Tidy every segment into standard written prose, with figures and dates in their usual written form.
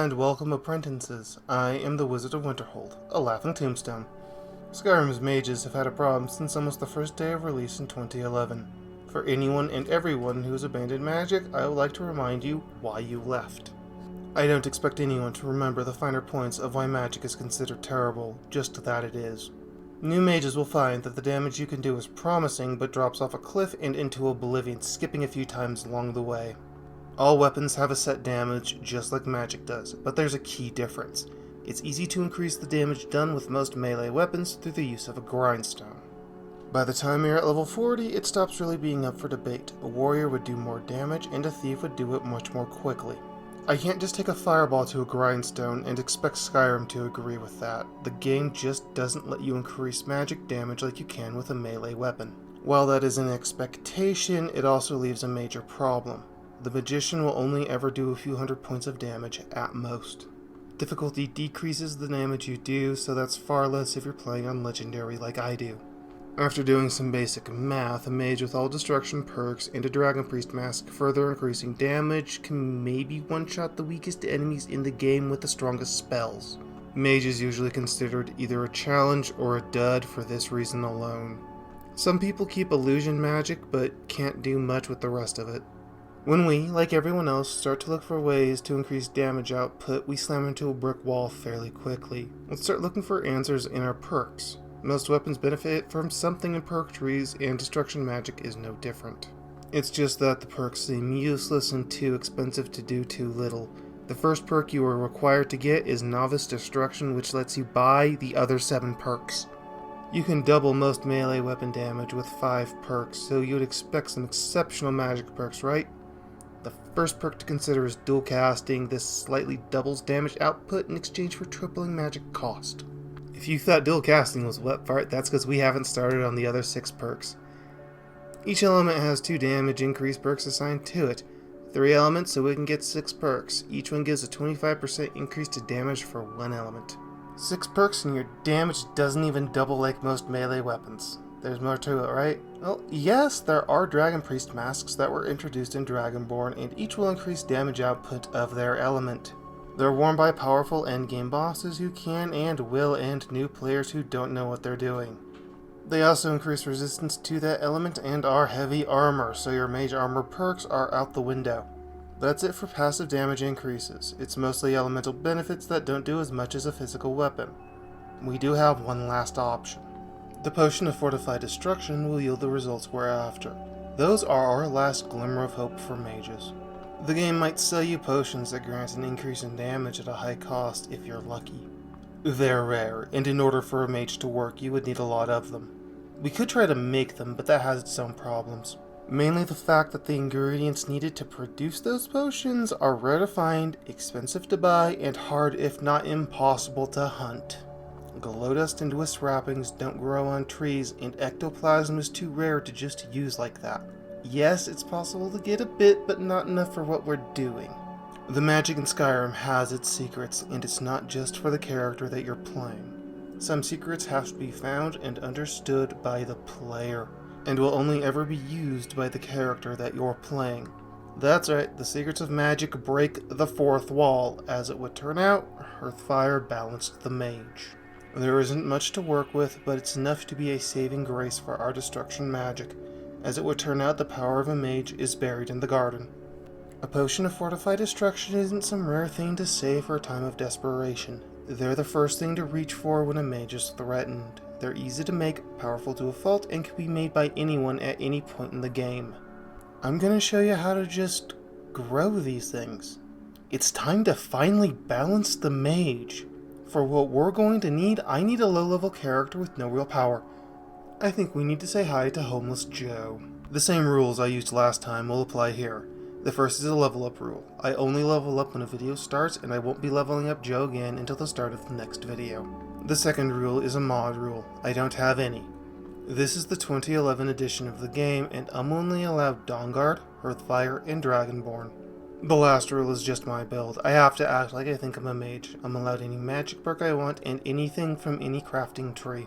And welcome apprentices. I am the Wizard of Winterhold, a laughing tombstone. Skyrim's mages have had a problem since almost the first day of release in 2011. For anyone and everyone who has abandoned magic, I would like to remind you why you left. I don't expect anyone to remember the finer points of why magic is considered terrible, just that it is. New mages will find that the damage you can do is promising, but drops off a cliff and into oblivion, skipping a few times along the way. All weapons have a set damage, just like magic does, but there's a key difference. It's easy to increase the damage done with most melee weapons through the use of a grindstone. By the time you're at level 40, it stops really being up for debate. A warrior would do more damage, and a thief would do it much more quickly. I can't just take a fireball to a grindstone and expect Skyrim to agree with that. The game just doesn't let you increase magic damage like you can with a melee weapon. While that is an expectation, it also leaves a major problem. The magician will only ever do a few hundred points of damage at most. Difficulty decreases the damage you do, so that's far less if you're playing on legendary like I do. After doing some basic math, a mage with all destruction perks and a dragon priest mask further increasing damage can maybe one-shot the weakest enemies in the game with the strongest spells. Mage is usually considered either a challenge or a dud for this reason alone. Some people keep illusion magic but can't do much with the rest of it. When we, like everyone else, start to look for ways to increase damage output, we slam into a brick wall fairly quickly. Let's start looking for answers in our perks. Most weapons benefit from something in perk trees, and destruction magic is no different. It's just that the perks seem useless and too expensive to do too little. The first perk you are required to get is Novice Destruction, which lets you buy the other 7 perks. You can double most melee weapon damage with 5 perks, so you'd expect some exceptional magic perks, right? The first perk to consider is dual casting. This slightly doubles damage output in exchange for tripling magic cost. If you thought dual casting was wet fart, that's because we haven't started on the other 6 perks. Each element has 2 damage increase perks assigned to it. 3 elements, so we can get 6 perks. Each one gives a 25% increase to damage for 1 element. 6 perks and your damage doesn't even double like most melee weapons. There's more to it, right? Well, yes, there are Dragon Priest masks that were introduced in Dragonborn, and each will increase damage output of their element. They're worn by powerful endgame bosses who can and will end new players who don't know what they're doing. They also increase resistance to that element and are heavy armor, so your mage armor perks are out the window. That's it for passive damage increases. It's mostly elemental benefits that don't do as much as a physical weapon. We do have one last option. The Potion of Fortified Destruction will yield the results we're after. Those are our last glimmer of hope for mages. The game might sell you potions that grant an increase in damage at a high cost if you're lucky. They're rare, and in order for a mage to work, you would need a lot of them. We could try to make them, but that has its own problems. Mainly the fact that the ingredients needed to produce those potions are rare to find, expensive to buy, and hard if not impossible to hunt. Glow dust and wisp wrappings don't grow on trees, and ectoplasm is too rare to just use like that. Yes, it's possible to get a bit, but not enough for what we're doing. The magic in Skyrim has its secrets, and it's not just for the character that you're playing. Some secrets have to be found and understood by the player, and will only ever be used by the character that you're playing. That's right, the secrets of magic break the 4th wall. As it would turn out, Hearthfire balanced the mage. There isn't much to work with, but it's enough to be a saving grace for our destruction magic. As it would turn out, the power of a mage is buried in the garden. A potion of fortified destruction isn't some rare thing to save for a time of desperation. They're the first thing to reach for when a mage is threatened. They're easy to make, powerful to a fault, and can be made by anyone at any point in the game. I'm going to show you how to just grow these things. It's time to finally balance the mage. For what we're going to need, I need a low-level character with no real power. I think we need to say hi to Homeless Joe. The same rules I used last time will apply here. The first is a level up rule. I only level up when a video starts, and I won't be leveling up Joe again until the start of the next video. The second rule is a mod rule. I don't have any. This is the 2011 edition of the game, and I'm only allowed Dawnguard, Hearthfire, and Dragonborn. The last rule is just my build. I have to act like I think I'm a mage. I'm allowed any magic perk I want and anything from any crafting tree.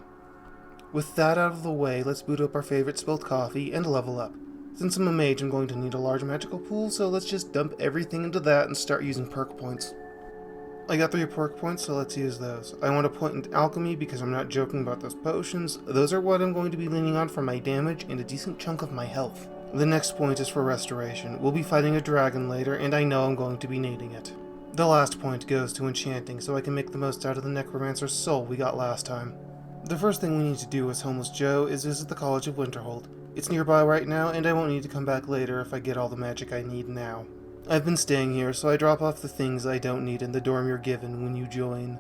With that out of the way, let's boot up our favorite spilled coffee and level up. Since I'm a mage, I'm going to need a large magical pool, so let's just dump everything into that and start using perk points. I got 3 pork points, so let's use those. I want a point in Alchemy because I'm not joking about those potions. Those are what I'm going to be leaning on for my damage and a decent chunk of my health. The next point is for Restoration. We'll be fighting a dragon later, and I know I'm going to be needing it. The last point goes to Enchanting, so I can make the most out of the Necromancer's soul we got last time. The first thing we need to do as Homeless Joe is visit the College of Winterhold. It's nearby right now, and I won't need to come back later if I get all the magic I need now. I've been staying here, so I drop off the things I don't need in the dorm you're given when you join.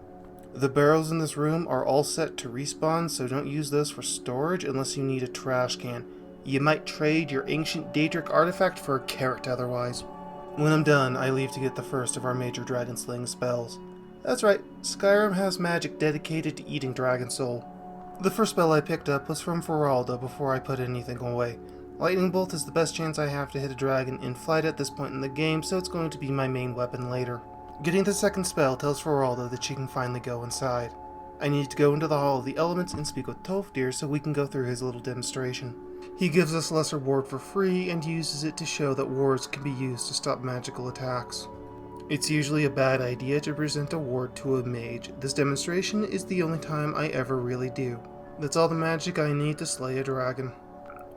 The barrels in this room are all set to respawn, so don't use those for storage unless you need a trash can. You might trade your ancient Daedric artifact for a carrot otherwise. When I'm done, I leave to get the first of our major dragon slaying spells. That's right, Skyrim has magic dedicated to eating dragon soul. The first spell I picked up was from Feralda before I put anything away. Lightning Bolt is the best chance I have to hit a dragon in flight at this point in the game, so it's going to be my main weapon later. Getting the second spell tells Feralda that she can finally go inside. I need to go into the Hall of the Elements and speak with Tolfdir so we can go through his little demonstration. He gives us Lesser Ward for free and uses it to show that wards can be used to stop magical attacks. It's usually a bad idea to present a ward to a mage. This demonstration is the only time I ever really do. That's all the magic I need to slay a dragon.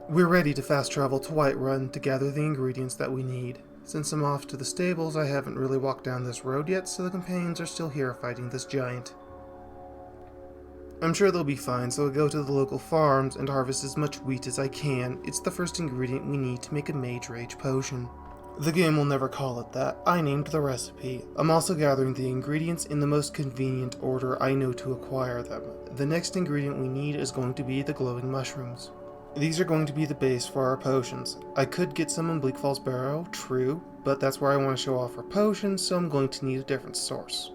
We're ready to fast travel to Whiterun to gather the ingredients that we need. Since I'm off to the stables, I haven't really walked down this road yet, so the companions are still here fighting this giant. I'm sure they'll be fine, so I go to the local farms and harvest as much wheat as I can. It's the first ingredient we need to make a Mage Rage potion. The game will never call it that. I named the recipe. I'm also gathering the ingredients in the most convenient order I know to acquire them. The next ingredient we need is going to be the glowing mushrooms. These are going to be the base for our potions. I could get some in Bleak Falls Barrow, true, but that's where I want to show off our potions, so I'm going to need a different source.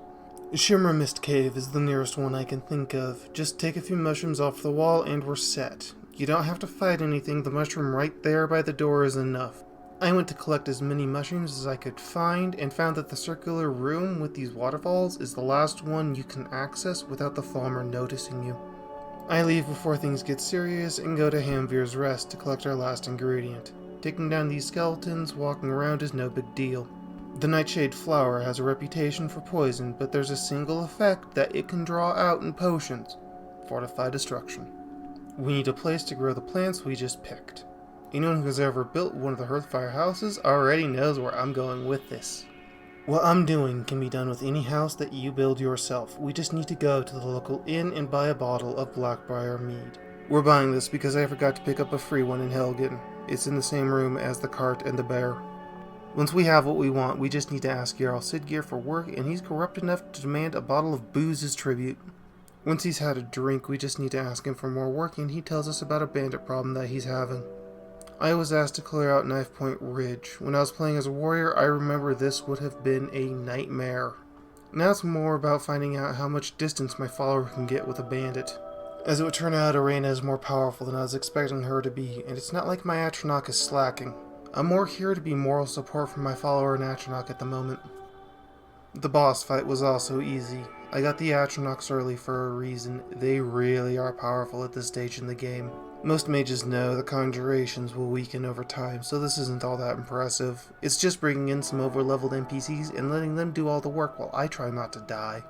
Shimmer Mist Cave is the nearest one I can think of. Just take a few mushrooms off the wall and we're set. You don't have to fight anything, the mushroom right there by the door is enough. I went to collect as many mushrooms as I could find and found that the circular room with these waterfalls is the last one you can access without the Falmer noticing you. I leave before things get serious and go to Hamvir's Rest to collect our last ingredient. Taking down these skeletons, walking around is no big deal. The Nightshade flower has a reputation for poison, but there's a single effect that it can draw out in potions: Fortify Destruction. We need a place to grow the plants we just picked. Anyone who has ever built one of the Hearthfire houses already knows where I'm going with this. What I'm doing can be done with any house that you build yourself. We just need to go to the local inn and buy a bottle of Blackbriar mead. We're buying this because I forgot to pick up a free one in Helgen. It's in the same room as the cart and the bear. Once we have what we want, we just need to ask Jarl Siggeir for work, and he's corrupt enough to demand a bottle of booze as tribute. Once he's had a drink, we just need to ask him for more work, and he tells us about a bandit problem that he's having. I was asked to clear out Knife Point Ridge. When I was playing as a warrior, I remember this would have been a nightmare. Now it's more about finding out how much distance my follower can get with a bandit. As it would turn out, Arena is more powerful than I was expecting her to be, and it's not like my Atronach is slacking. I'm more here to be moral support for my follower in Atronach at the moment. The boss fight was also easy. I got the Atronachs early for a reason. They really are powerful at this stage in the game. Most mages know the conjurations will weaken over time, so this isn't all that impressive. It's just bringing in some over-leveled NPCs and letting them do all the work while I try not to die.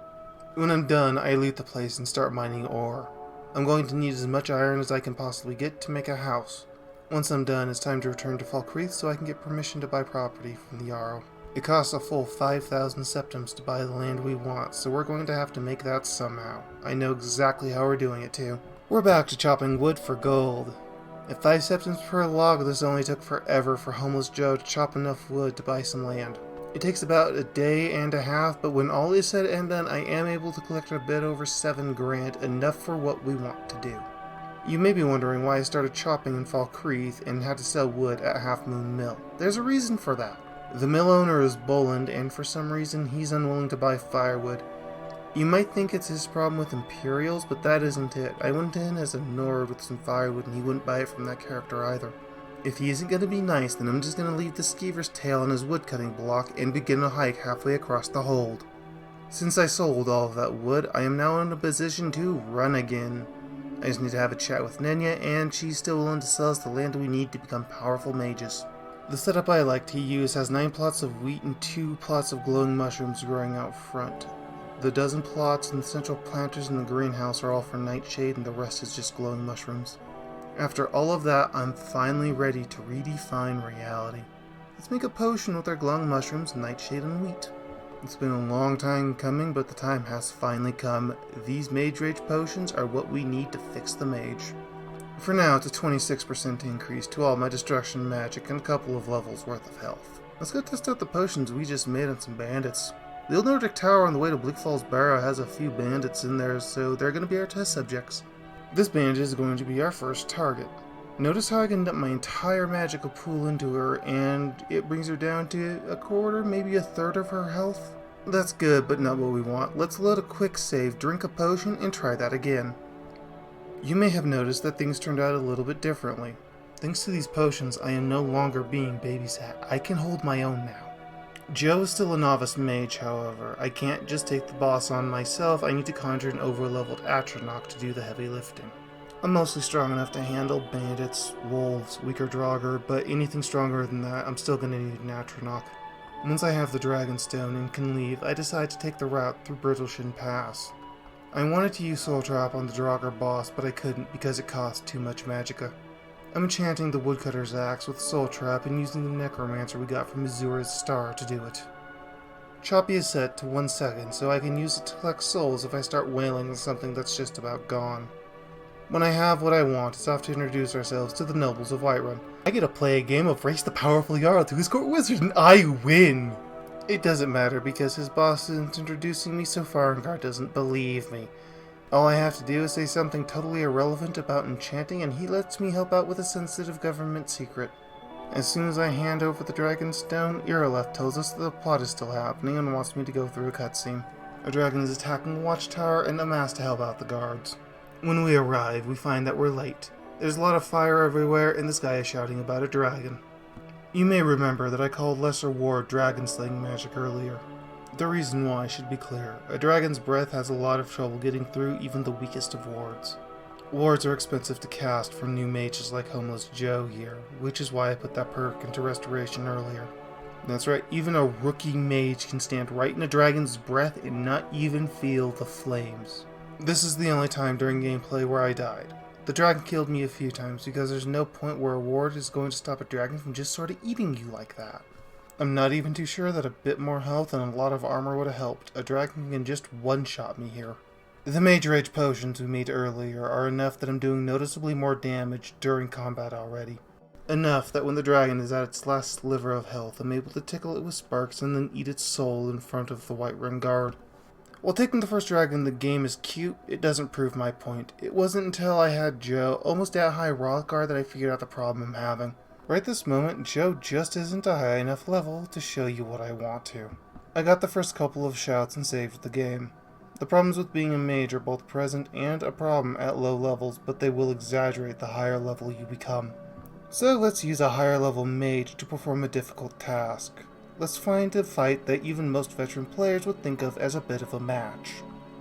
When I'm done, I loot the place and start mining ore. I'm going to need as much iron as I can possibly get to make a house. Once I'm done, it's time to return to Falkreath so I can get permission to buy property from the Jarl. It costs a full 5,000 septims to buy the land we want, so we're going to have to make that somehow. I know exactly how we're doing it too. We're back to chopping wood for gold. At 5 septims per log, this only took forever for Homeless Joe to chop enough wood to buy some land. It takes about a day and a half, but when all is said and done, I am able to collect a bit over 7 grand, enough for what we want to do. You may be wondering why I started chopping in Falkreath and had to sell wood at Half Moon Mill. There's a reason for that. The mill owner is Boland, and for some reason he's unwilling to buy firewood. You might think it's his problem with Imperials, but that isn't it. I went in as a Nord with some firewood and he wouldn't buy it from that character either. If he isn't going to be nice, then I'm just going to leave the skeever's tail on his woodcutting block and begin a hike halfway across the hold. Since I sold all of that wood, I am now in a position to run again. I just need to have a chat with Nenya, and she's still willing to sell us the land we need to become powerful mages. The setup I like to use has 9 plots of wheat and 2 plots of glowing mushrooms growing out front. The dozen plots and the central planters in the greenhouse are all for nightshade and the rest is just glowing mushrooms. After all of that, I'm finally ready to redefine reality. Let's make a potion with our glowing mushrooms, nightshade, and wheat. It's been a long time coming, but the time has finally come. These Mage Rage potions are what we need to fix the mage. For now, it's a 26% increase to all my destruction magic and a couple of levels worth of health. Let's go test out the potions we just made on some bandits. The old Nordic tower on the way to Bleak Falls Barrow has a few bandits in there, so they're going to be our test subjects. This bandit is going to be our first target. Notice how I can dump my entire magical pool into her, and it brings her down to a quarter, maybe a third of her health? That's good, but not what we want. Let's load a quick save, drink a potion, and try that again. You may have noticed that things turned out a little bit differently. Thanks to these potions, I am no longer being babysat. I can hold my own now. Joe is still a novice mage, however. I can't just take the boss on myself. I need to conjure an over-leveled Atronach to do the heavy lifting. I'm mostly strong enough to handle bandits, wolves, weaker Draugr, but anything stronger than that, I'm still going to need an Atronach. Once I have the Dragonstone and can leave, I decide to take the route through Brittleshin Pass. I wanted to use Soul Trap on the Draugr boss, but I couldn't because it cost too much magicka. I'm enchanting the Woodcutter's Axe with Soul Trap and using the Necromancer we got from Azura's Star to do it. Choppy is set to 1 second, so I can use it to collect souls if I start wailing on something that's just about gone. When I have what I want, it's off to introduce ourselves to the nobles of Whiterun. I get to play a game of Race the Powerful Jarl to his court wizard, and I win! It doesn't matter because his boss isn't introducing me, so Farngard doesn't believe me. All I have to do is say something totally irrelevant about enchanting, and he lets me help out with a sensitive government secret. As soon as I hand over the Dragonstone, Irileth tells us that the plot is still happening and wants me to go through a cutscene. A dragon is attacking the watchtower, and I'm asked to help out the guards. When we arrive, we find that we're late. There's a lot of fire everywhere, and this guy is shouting about a dragon. You may remember that I called Lesser Ward dragon slaying magic earlier. The reason why should be clear. A dragon's breath has a lot of trouble getting through even the weakest of wards. Wards are expensive to cast for new mages like Homeless Joe here, which is why I put that perk into Restoration earlier. That's right, even a rookie mage can stand right in a dragon's breath and not even feel the flames. This is the only time during gameplay where I died. The dragon killed me a few times because there's no point where a ward is going to stop a dragon from just sort of eating you like that. I'm not even too sure that a bit more health and a lot of armor would have helped. A dragon can just one-shot me here. The Mage Rage potions we made earlier are enough that I'm doing noticeably more damage during combat already. Enough that when the dragon is at its last sliver of health, I'm able to tickle it with sparks and then eat its soul in front of the Whiterun Guard. While taking the first dragon in the game is cute, it doesn't prove my point. It wasn't until I had Joe almost at high Rothguard that I figured out the problem I'm having. Right this moment, Joe just isn't a high enough level to show you what I want to. I got the first couple of shouts and saved the game. The problems with being a mage are both present and a problem at low levels, but they will exaggerate the higher level you become. So let's use a higher level mage to perform a difficult task. Let's find a fight that even most veteran players would think of as a bit of a match.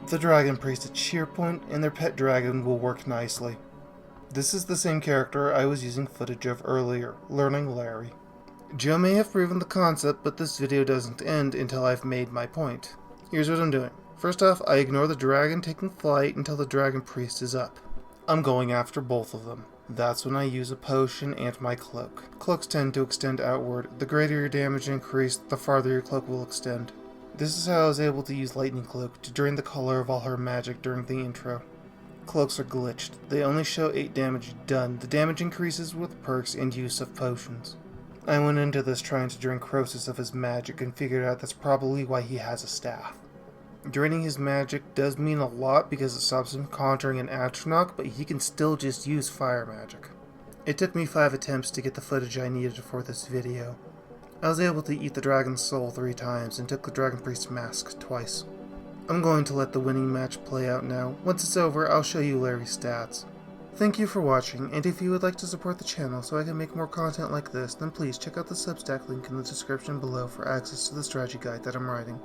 The Dragon Priest at Sheer Point and their pet dragon will work nicely. This is the same character I was using footage of earlier, learning Larry. Joe may have proven the concept, but this video doesn't end until I've made my point. Here's what I'm doing. First off, I ignore the dragon taking flight until the Dragon Priest is up. I'm going after both of them. That's when I use a potion and my cloak. Cloaks tend to extend outward. The greater your damage increase, the farther your cloak will extend. This is how I was able to use Lightning Cloak to drain the color of all her magic during the intro. Cloaks are glitched. They only show 8 damage done. The damage increases with perks and use of potions. I went into this trying to drain Croesus of his magic and figured out that's probably why he has a staff. Draining his magic does mean a lot because it stops him conjuring an Atronach, but he can still just use fire magic. It took me 5 attempts to get the footage I needed for this video. I was able to eat the dragon's soul 3 times and took the Dragon Priest's mask twice. I'm going to let the winning match play out now. Once it's over, I'll show you Larry's stats. Thank you for watching, and if you would like to support the channel so I can make more content like this, then please check out the Substack link in the description below for access to the strategy guide that I'm writing.